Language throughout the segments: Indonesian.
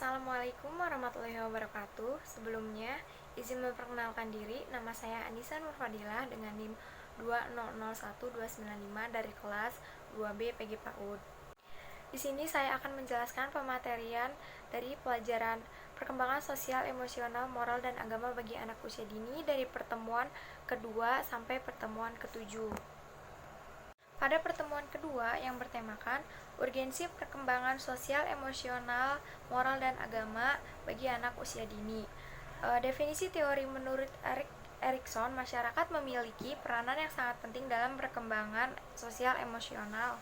Assalamualaikum warahmatullahi wabarakatuh. Sebelumnya, izin memperkenalkan diri. Nama saya Anissa Nurfadilah dengan NIM 2001295 dari kelas 2B PG PAUD. Di sini saya akan menjelaskan pematerian dari pelajaran perkembangan sosial, emosional, moral, dan agama bagi anak usia dini dari pertemuan kedua sampai pertemuan ketujuh. Pada pertemuan kedua yang bertemakan urgensi perkembangan sosial, emosional, moral, dan agama bagi anak usia dini. Definisi teori menurut Erikson, masyarakat memiliki peranan yang sangat penting dalam perkembangan sosial emosional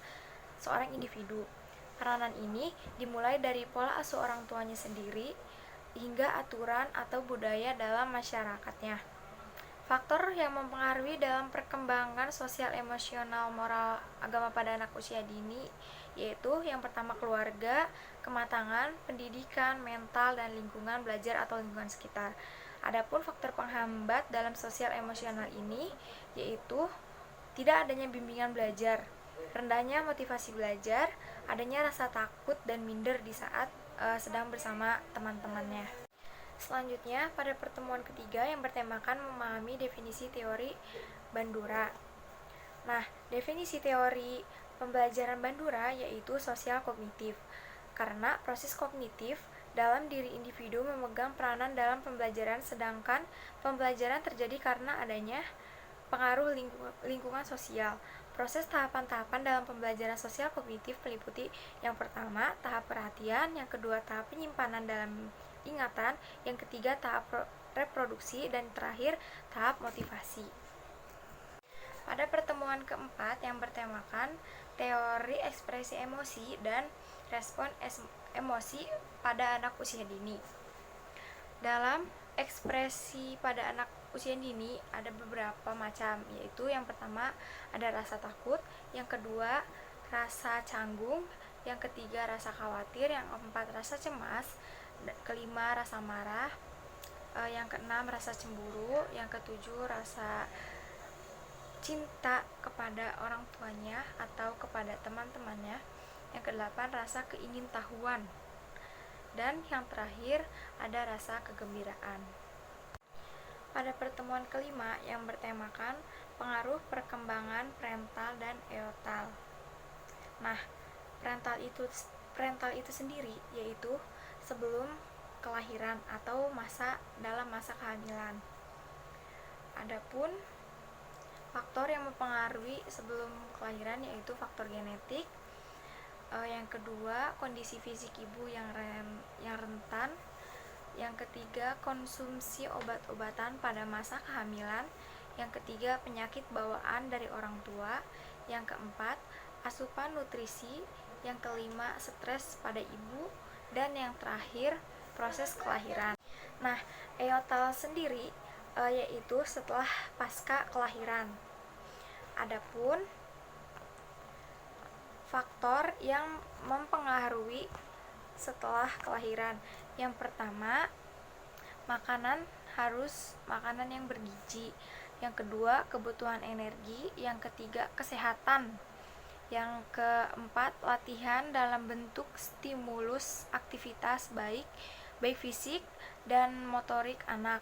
seorang individu. Peranan ini dimulai dari pola asuh orang tuanya sendiri hingga aturan atau budaya dalam masyarakatnya. Faktor yang mempengaruhi dalam perkembangan sosial, emosional, moral, agama pada anak usia dini yaitu yang pertama keluarga, kematangan, pendidikan, mental, dan lingkungan belajar atau lingkungan sekitar. Adapun faktor penghambat dalam sosial emosional ini yaitu tidak adanya bimbingan belajar, rendahnya motivasi belajar, adanya rasa takut dan minder di saat sedang bersama teman-temannya. Selanjutnya, pada pertemuan ketiga yang bertemakan memahami definisi teori Bandura. Nah, definisi teori pembelajaran Bandura yaitu sosial kognitif. Karena proses kognitif dalam diri individu memegang peranan dalam pembelajaran, sedangkan pembelajaran terjadi karena adanya pengaruh lingkungan sosial. Proses tahapan-tahapan dalam pembelajaran sosial kognitif meliputi yang pertama, tahap perhatian, yang kedua, tahap penyimpanan dalam ingatan, yang ketiga, tahap reproduksi, dan terakhir, tahap motivasi. Pada pertemuan keempat yang bertemakan teori ekspresi emosi dan respon emosi pada anak usia dini. Dalam ekspresi pada anak usia dini ada beberapa macam, yaitu yang pertama ada rasa takut, yang kedua rasa canggung, yang ketiga rasa khawatir, yang keempat rasa cemas, kelima rasa marah, yang keenam rasa cemburu, yang ketujuh rasa cinta kepada orang tuanya atau kepada teman-temannya, yang kedelapan rasa keingintahuan, dan yang terakhir ada rasa kegembiraan. Pada pertemuan kelima yang bertemakan pengaruh perkembangan parental dan eotal. Nah, parental itu sendiri yaitu sebelum kelahiran atau dalam masa kehamilan. Adapun faktor yang mempengaruhi sebelum kelahiran yaitu faktor genetik. Yang kedua, kondisi fisik ibu yang rentan. Yang ketiga, konsumsi obat-obatan pada masa kehamilan. Yang ketiga, penyakit bawaan dari orang tua. Yang keempat, asupan nutrisi. Yang kelima, stres pada ibu. Dan yang terakhir, proses kelahiran. Nah, eotal sendiri yaitu setelah pasca kelahiran. Adapun faktor yang mempengaruhi setelah kelahiran. Yang pertama, makanan yang bergizi. Yang kedua, kebutuhan energi. Yang ketiga, kesehatan. Yang keempat, latihan dalam bentuk stimulus aktivitas baik fisik dan motorik anak.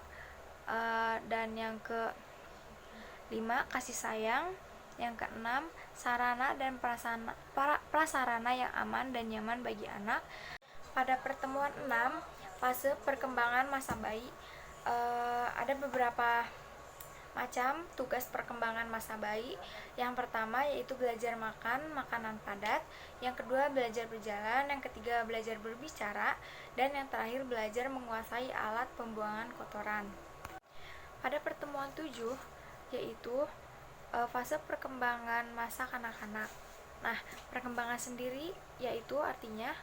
Dan yang kelima, kasih sayang. Yang keenam, sarana dan prasarana yang aman dan nyaman bagi anak. Pada pertemuan 6, fase perkembangan masa bayi, ada beberapa macam tugas perkembangan masa bayi. Yang pertama yaitu belajar makan makanan padat, yang kedua belajar berjalan, yang ketiga belajar berbicara, dan yang terakhir belajar menguasai alat pembuangan kotoran. Pada pertemuan 7 yaitu fase perkembangan masa kanak-kanak. Nah, perkembangan sendiri yaitu artinya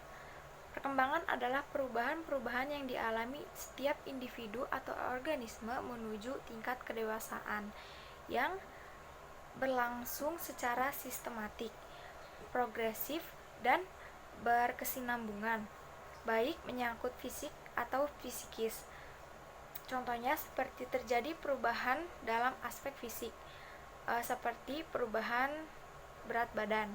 perkembangan adalah perubahan-perubahan yang dialami setiap individu atau organisme menuju tingkat kedewasaan yang berlangsung secara sistematik, progresif, dan berkesinambungan, baik menyangkut fisik atau psikis. Contohnya seperti terjadi perubahan dalam aspek fisik, seperti perubahan berat badan.